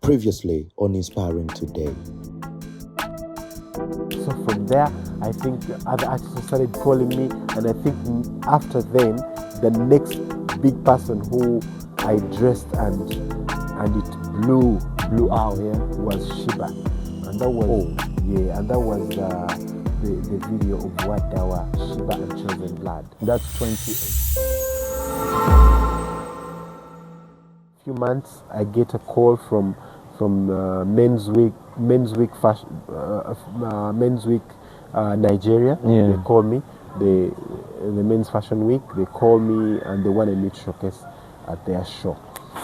Previously on Inspiring Today. So from there, I think other artists started calling me, and I think after then, the next big person who I dressed and it blew out was Sheebah, and that was the video of What Dawa, Sheebah and Chosen Blood. That's 28. Few months, I get a call from Men's Week Nigeria. Yeah. They call me, the Men's Fashion Week. They call me and they wanted me to showcase at their show.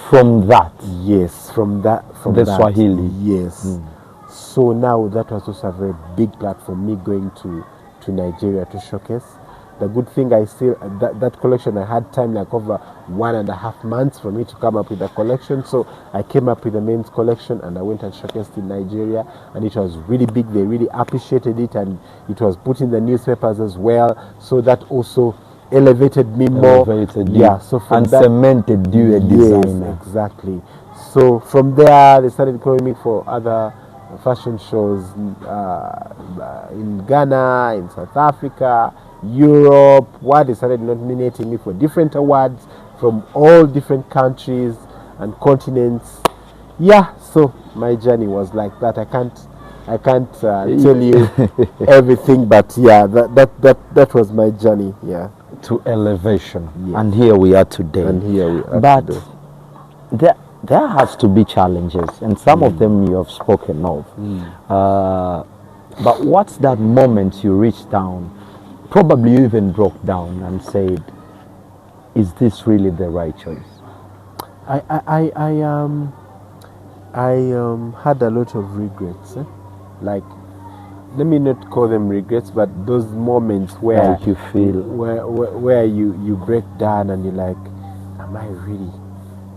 From that? Yes, from the Swahili. Yes. So now that was also a very big platform, me going to Nigeria to showcase. The good thing, I still that collection, I had time like over 1.5 months for me to come up with a collection. So I came up with the men's collection and I went and showcased in Nigeria, and it was really big. They really appreciated it, and it was put in the newspapers as well. So that also elevated me more. Yeah. So from and cemented you a designer. Yes, exactly. So from there, they started calling me for other fashion shows in Ghana, in South Africa, Europe. They started nominating me for different awards from all different countries and continents. Yeah, so my journey was like that. I can't tell you everything, but yeah, that was my journey. Yeah, to elevation. Yes. And here we are today. But there has to be challenges, and some of them you have spoken of. But what's that moment you reached down? Probably you even broke down and said, "Is this really the right choice?" I had a lot of regrets. Like, let me not call them regrets, but those moments where like you feel where you break down and you're like,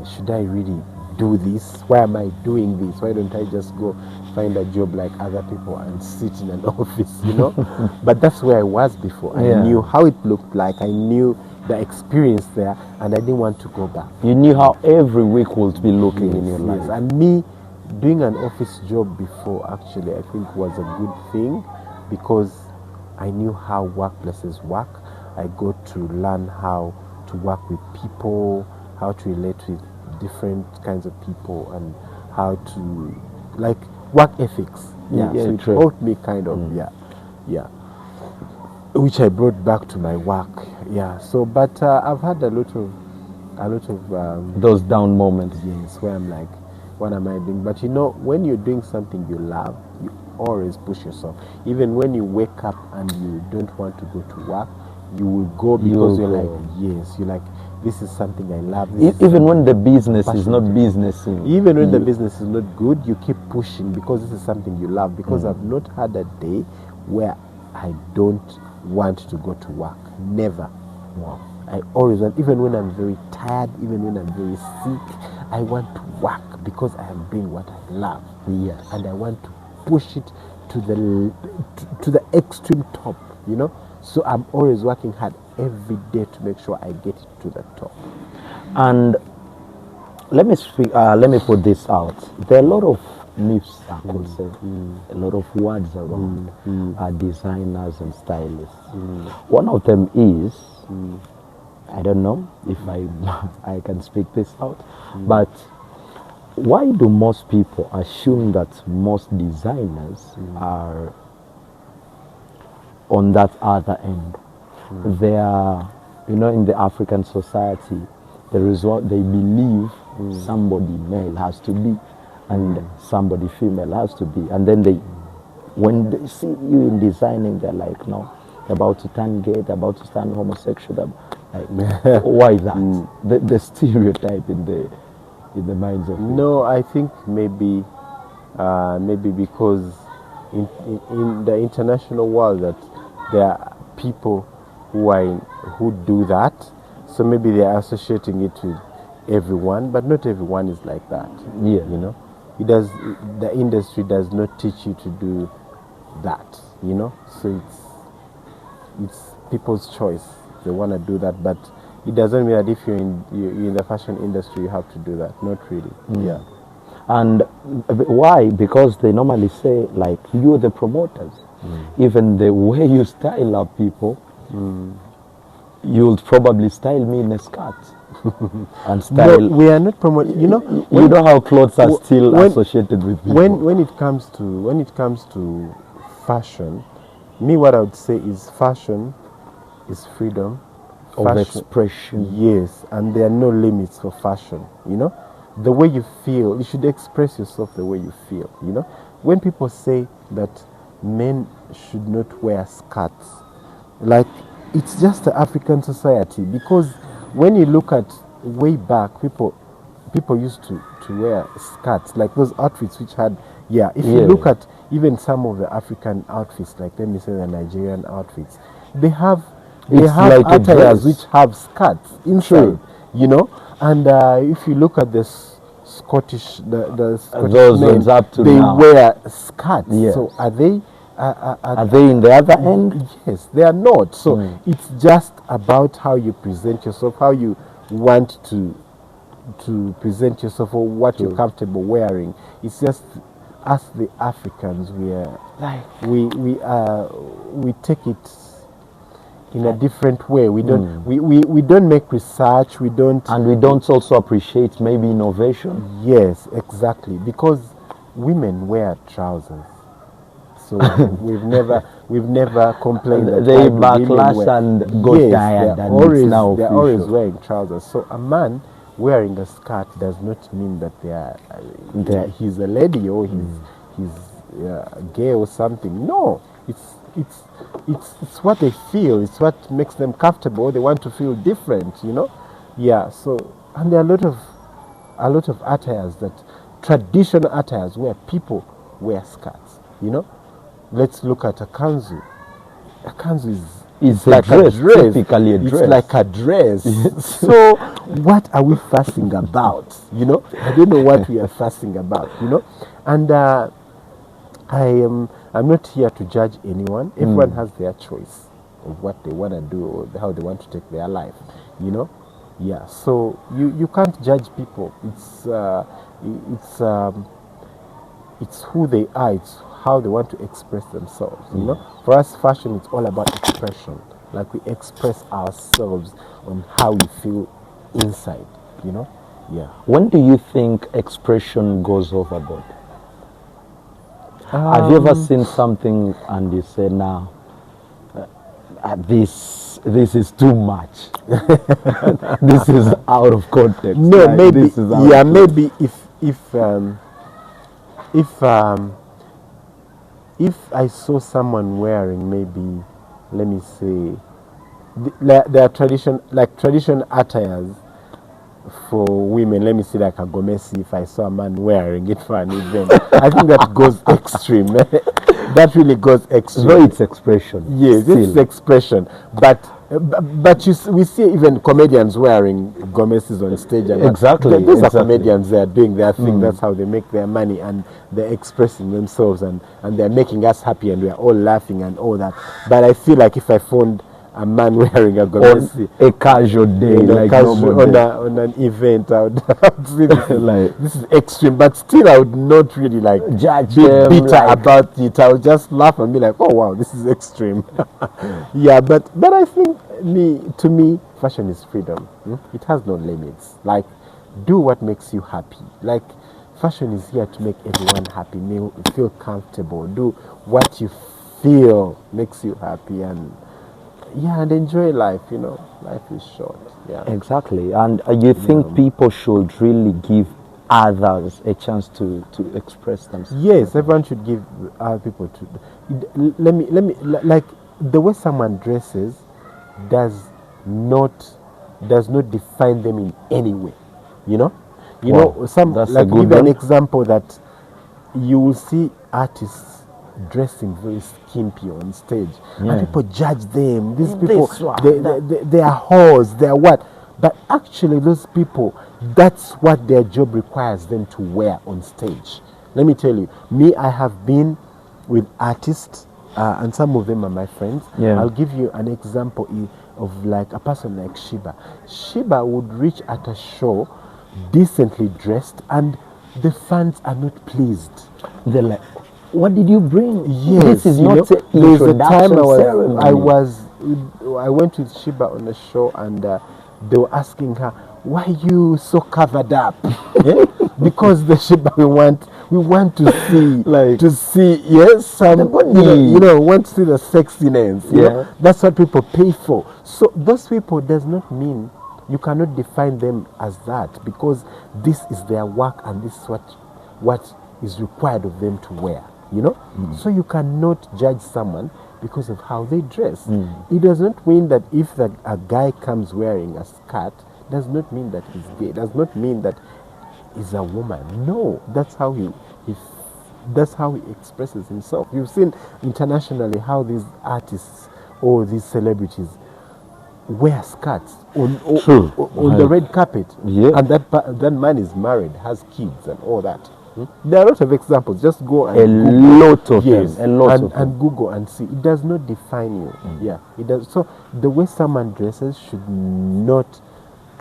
should I really do this? Why am I doing this? Why don't I just go find a job like other people and sit in an office, But that's where I was before. I knew how it looked like. I knew the experience there, and I didn't want to go back. You knew how every week would be looking in your life. Yes. And me doing an office job before, actually, I think was a good thing, because I knew how workplaces work. I got to learn how to work with people, how to relate with different kinds of people, and how to work ethics. So it taught me kind of which I brought back to my work. So but I've had a lot of those down moments. Yes, where I'm like, what am I doing? But when you're doing something you love, you always push yourself. Even when you wake up and you don't want to go to work, you will go because you're like, this is something I love. Even when the business is not businessing. Even when the business is not good, you keep pushing because this is something you love. Because I've not had a day where I don't want to go to work. Never. Wow. I always want, even when I'm very tired, even when I'm very sick, I want to work because I am doing what I love. Yes. And I want to push it to the extreme top, So I'm always working hard every day to make sure I get it to the top. And let me put this out. There are a lot of myths, I could say, a lot of words around designers and stylists. One of them is, I don't know if I can speak this out, but why do most people assume that most designers are on that other end? They are, in the African society, there is what they believe somebody male has to be and somebody female has to be. And then when they see you in designing, they're like, no, about to turn gay, about to turn homosexual. Like, why that? The stereotype in the minds of people. No, I think maybe because in the international world that there are people who do that, so maybe they are associating it with everyone, but not everyone is like that. The industry does not teach you to do that, so it's people's choice. They want to do that, but it doesn't mean that if you're in the fashion industry you have to do that. Not really. And why? Because they normally say, like, you're the promoters. Even the way you style up people, you'll probably style me in a skirt. And style. No, we are not promoting. You know, You know how clothes are still associated with people. when it comes to fashion, me, what I would say is fashion is freedom of expression. Yes, and there are no limits for fashion. You know, the way you feel, you should express yourself the way you feel. You know, when people say that men should not wear skirts, like, it's just the African society, because when you look at way back, people used to wear skirts, like those outfits which had, if you look at even some of the African outfits, like let me say the Nigerian outfits, they have like attires which have skirts inside, you know. And if you look at the Scottish, the Scottish those men, ones up to they now wear skirts. Yes. So are they in the other end? Yes, they are not. So it's just about how you present yourself, how you want to present yourself, or what you're comfortable wearing. It's just us, the Africans, we take it in a different way. We don't we don't make research. We don't also appreciate maybe innovation. Yes, exactly, because women wear trousers. So we've never complained that they backlash and got tired, they're and always, it's now they're official. always wearing trousers. So a man wearing a skirt does not mean that he's a lady, or he's gay or something. No, it's what they feel. It's what makes them comfortable. They want to feel different, you know. Yeah. So, and there are a lot of attires, that traditional attires where people wear skirts, you know. Let's look at a kanzu. A kanzu is like a dress. Typically a dress. It's like a dress. So what are we fussing about? You know, I don't know what we are fussing about. You know, and I'm not here to judge anyone. Everyone has their choice of what they want to do, or how they want to take their life. You know, yeah. So you can't judge people. It's who they are. It's how they want to express themselves. You know, for us, fashion is all about expression. Like, we express ourselves on how we feel inside. You know, yeah. When do you think expression goes overboard? Have you ever seen something and you say, "Now, this is too much. This is out of context"? No, like, maybe. This is Yeah, maybe if I saw someone wearing, maybe, let me say, there are tradition attires for women. Let me see, like a gomesi. If I saw a man wearing it for an event, I think that goes extreme. That really goes extreme. No, it's expression. Yes, still. it's expression. But we see even comedians wearing gomeses on stage. And exactly. Those are comedians. They are doing their thing. That's how they make their money, and they're expressing themselves, and they're making us happy, and we're all laughing and all that. But I feel like if I found a man wearing a gomesi on a casual day, like on an event, I would see this, like, this is extreme. But still, I would not really judge be them, bitter about it. I would just laugh and be like, "Oh wow, this is extreme." Yeah, but I think to me, fashion is freedom. It has no limits. Like, do what makes you happy. Like, fashion is here to make everyone happy, feel comfortable. Do what you feel makes you happy, and enjoy life. You know, life is short. Yeah, exactly. And you think people should really give others a chance to express themselves? Yes, everyone should give other people let me like, the way someone dresses does not define them in any way. You know, like, give an example that you will see artists dressing very skimpy on stage, and people judge them. These people, they are whores, they are what? But actually, those people, that's what their job requires them to wear on stage. Let me tell you, I have been with artists, and some of them are my friends. I'll give you an example of, like, a person like Sheebah. Sheebah would reach at a show decently dressed, and the fans are not pleased. They're like, what did you bring? Yes, This is not an there's a time introduction ceremony. I went with Sheebah on the show, and they were asking her, why are you so covered up? Because the Sheebah we want to see yes, want to see the sexiness. You know? That's what people pay for. So those people does not mean you cannot define them as that, because this is their work and this is what is required of them to wear. You know, so you cannot judge someone because of how they dress. It does not mean that if a guy comes wearing a skirt, does not mean that he's gay. Does not mean that he's a woman. No, that's how he expresses himself. You've seen internationally how these artists or these celebrities wear skirts on the red carpet, and that man is married, has kids, and all that. There are a lot of examples. Just go and Google and see. It does not define you. Yeah, it does. So the way someone dresses should not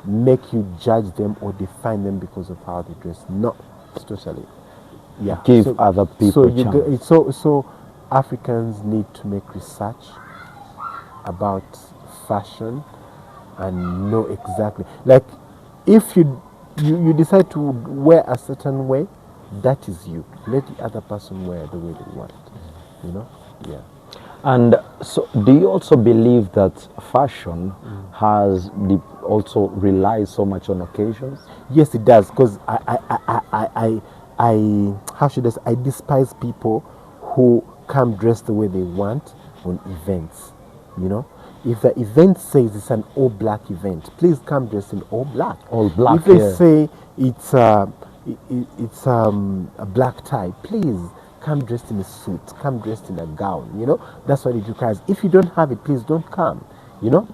make you judge them or define them because of how they dress. No, it's totally. Yeah. Give other people chance. So Africans need to make research about fashion and know exactly. Like, if you decide to wear a certain way, that is you. Let the other person wear the way they want. You know? Yeah. And so, do you also believe that fashion also relies so much on occasions? Yes, it does. Because I despise people who come dressed the way they want on events. You know, if the event says it's an all black event, please come dressed in all black. All black. If they say it's a black tie, please come dressed in a suit, come dressed in a gown. You know, that's what it requires. If you don't have it, please don't come. You know,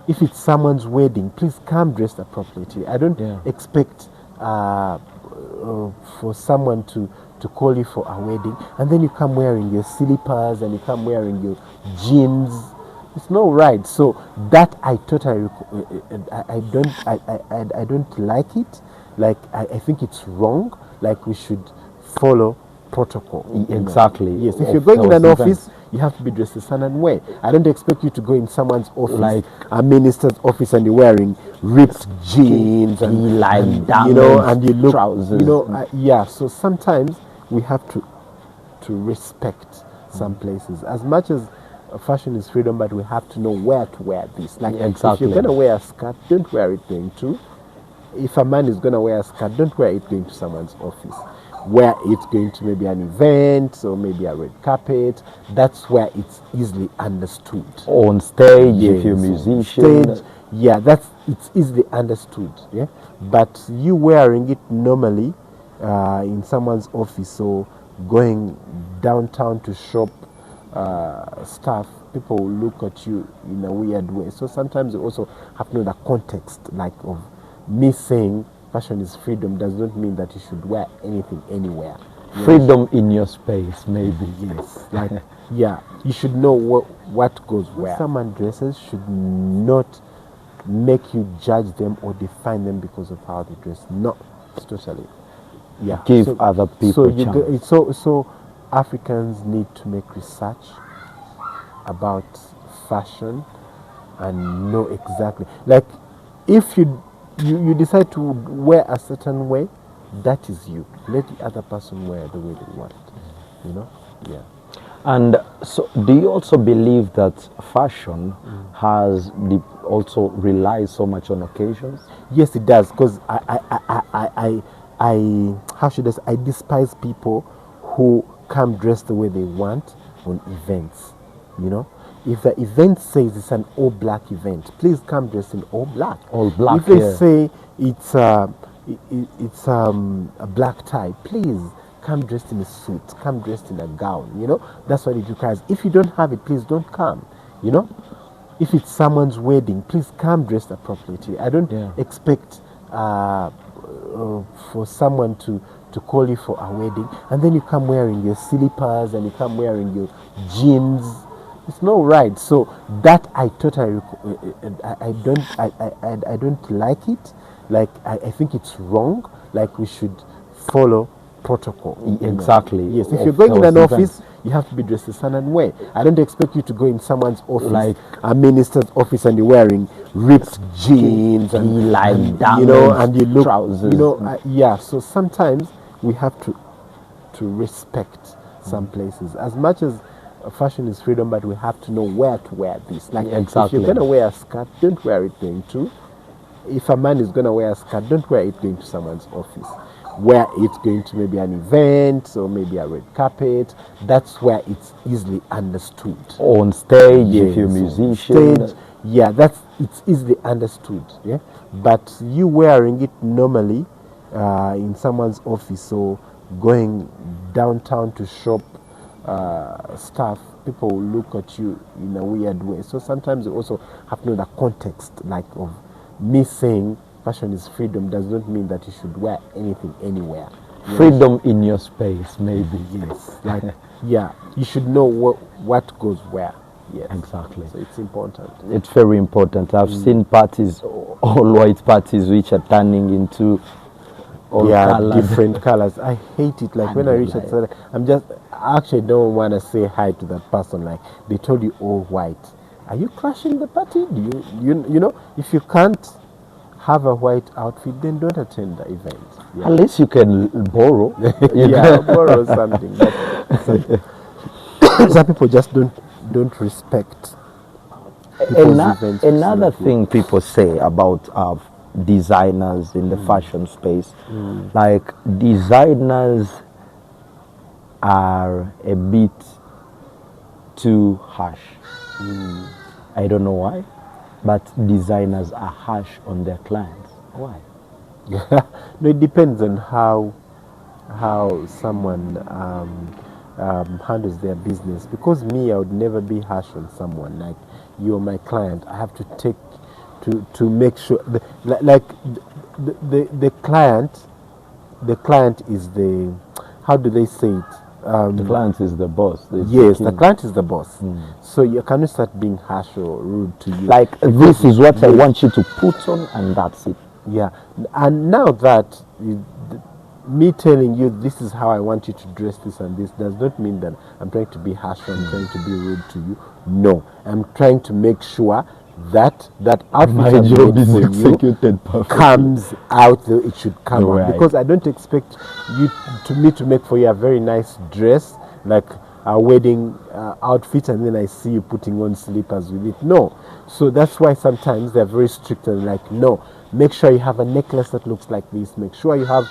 if it's someone's wedding, please come dressed appropriately. I don't expect for someone to call you for a wedding and then you come wearing your slippers and you come wearing your jeans. It's not right. So that I totally I don't like it. Like, I think it's wrong. Like, we should follow protocol. Exactly. Yes. If you're going in an office, you have to be dressed a certain way. I don't expect you to go in someone's office, like a minister's office, and you're wearing ripped jeans and you look trousers. So sometimes we have to respect some places. As much as fashion is freedom, but we have to know where to wear this. Like, if you're gonna wear a skirt, don't wear it going to. If a man is gonna wear a skirt, don't wear it going to someone's office. Wear it going to maybe an event or maybe a red carpet. That's where it's easily understood. On stage, if you're a musician. It's easily understood. Yeah, but you wearing it normally in someone's office or going downtown to shop stuff, people will look at you in a weird way. So sometimes you also have to know the context, like, of me saying fashion is freedom does not mean that you should wear anything anywhere. Freedom in your space, maybe. Yes. Like, you should know what goes where. Someone dresses should not make you judge them or define them because of how they dress. No, it's totally. Yeah. Give other people chance. So Africans need to make research about fashion and know exactly. Like, if you decide to wear a certain way, that is you. Let the other person wear the way they want. You know? Yeah. And so, do you also believe that fashion also relies so much on occasions? Yes, it does. Because I despise people who come dressed the way they want on events. You know, if the event says it's an all black event, please come dressed in all black. All black. If they say it's a black tie, please come dressed in a suit, come dressed in a gown. You know, that's what it requires. If you don't have it, please don't come. You know, if it's someone's wedding, please come dressed appropriately. I don't expect for someone to call you for a wedding and then you come wearing your slippers and you come wearing your jeans. It's not right. So that I totally I don't like it. Like, I think it's wrong. Like, we should follow protocol. Exactly. Yes, if Of you're going in an those office, events. you have to be dressed a certain way. I don't expect you to go in someone's office, Like a minister's office, and you're wearing ripped jeans and, like and damaged and you look, trousers. yeah. So sometimes we have to respect some places as much as fashion is freedom, but we have to know where to wear this. Like if Exactly. you're gonna wear a skirt, don't wear it going to. If a man is gonna wear a skirt, don't wear it going to someone's office. Wear it going to maybe an event or maybe a red carpet. That's where it's easily understood. On stage, if Yes, you're a on musician. stage, yeah, it's easily understood. Yeah, but you wearing it normally in someone's office or going downtown to shop stuff, people will look at you in a weird way. So sometimes you also have to know the context, like of me saying fashion is freedom does not mean that you should wear anything anywhere. Freedom in your space, maybe. Yes, like yeah, you should know what goes where. Yes, Exactly. So it's important. It's very important. I've seen parties, all white parties, which are turning into all colored. Different colors. I hate it. Like when I reach like- a certain, I actually don't want to say hi to that person. Like they told you all white. Are you crashing the party? Do you know? If you can't have a white outfit, then don't attend the event. Yeah. At least you can borrow. Yeah, borrow something. But some people just don't respect people's events. Another thing people say about designers in the fashion space, like designers are a bit too harsh. I don't know why, but designers are harsh on their clients. Why? No, it depends on how someone handles their business. Because me, I would never be harsh on someone. Like you're my client, I have to take to make sure the client is the, how do they say it? The client is the boss. Yes, the client is the boss. So you cannot start being harsh or rude to you. Like this is what I want you to put on, and that's it. Yeah, and now that me telling you this is how I want you to dress this and this does not mean that I'm trying to be harsh or I'm trying to be rude to you. No, I'm trying to make sure that outfit My I'm job made is for you executed perfectly. comes out the way it should come out. Right. Because I don't expect you to make for you a very nice dress like a wedding outfit and then I see you putting on slippers with it. No. So that's why sometimes they're very strict and like, no, make sure you have a necklace that looks like this, make sure you have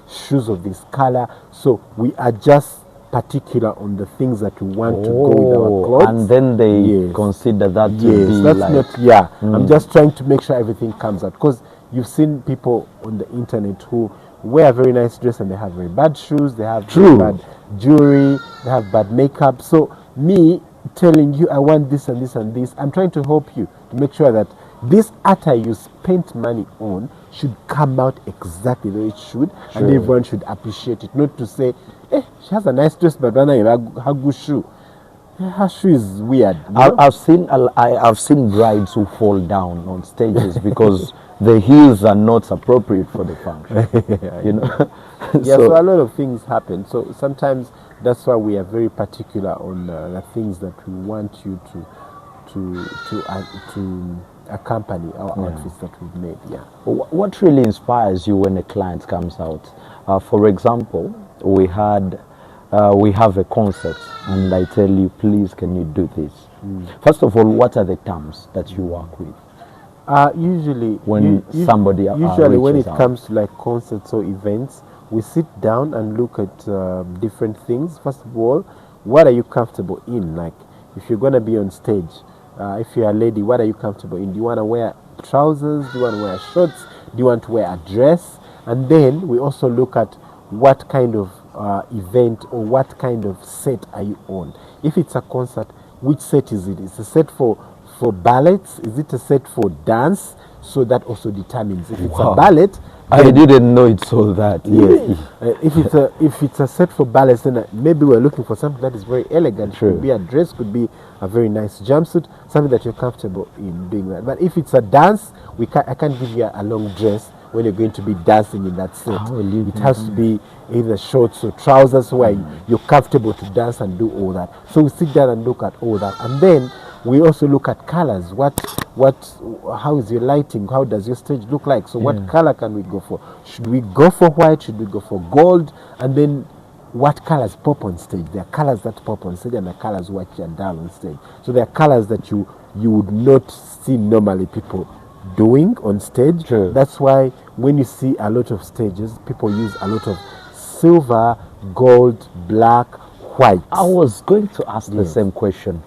shoes of this color. So we are just particular on the things that we want to go with our clothes. And then they Yes. consider that to be Yes, that's like, not, yeah. I'm just trying to make sure everything comes out. Because you've seen people on the internet who wear a very nice dress and they have very bad shoes, they have very bad jewelry, they have bad makeup. So me telling you I want this and this and this, I'm trying to help you to make sure that this attire you spent money on should come out exactly the way it should, and everyone should appreciate it. Not to say, she has a nice dress, but her good shoe. Her shoe is weird. You know? I've seen brides who fall down on stages because the heels are not appropriate for the function. You know. Yeah, so a lot of things happen. So sometimes that's why we are very particular on the things that we want you to accompany our outfits that we've made. Yeah. What really inspires you when a client comes out? For example, we have a concert, and I tell you, please, can you do this? First of all, what are the terms that you work with? Usually, when somebody usually when it reaches out? comes to like concerts or events, we sit down and look at different things. First of all, what are you comfortable in? Like, if you're gonna be on stage, if you're a lady, what are you comfortable in? Do you want to wear trousers? Do you want to wear shorts? Do you want to wear a dress? And then we also look at what kind of event or what kind of set are you on. If it's a concert, which set is it? Is it a set for ballets? Is it a set for dance? So that also determines. If it's a ballet, I didn't know it's all that. yes. If it's a set for ballets, then maybe we're looking for something that is very elegant. True. Could be a dress, could be a very nice jumpsuit, something that you're comfortable in doing that. But if it's a dance, I can't give you a long dress when you're going to be dancing in that set. How will you It has to be either shorts or trousers where you're comfortable to dance and do all that. So we sit down and look at all that, and then we also look at colors. How is your lighting? How does your stage look like? So what color can we go for? Should we go for white? Should we go for gold? And then what colors pop on stage? There are colors that pop on stage and there are colors which are dull on stage. So there are colors that you would not see normally people doing on stage. True. That's why when you see a lot of stages, people use a lot of silver, gold, black, white. I was going to ask the same question.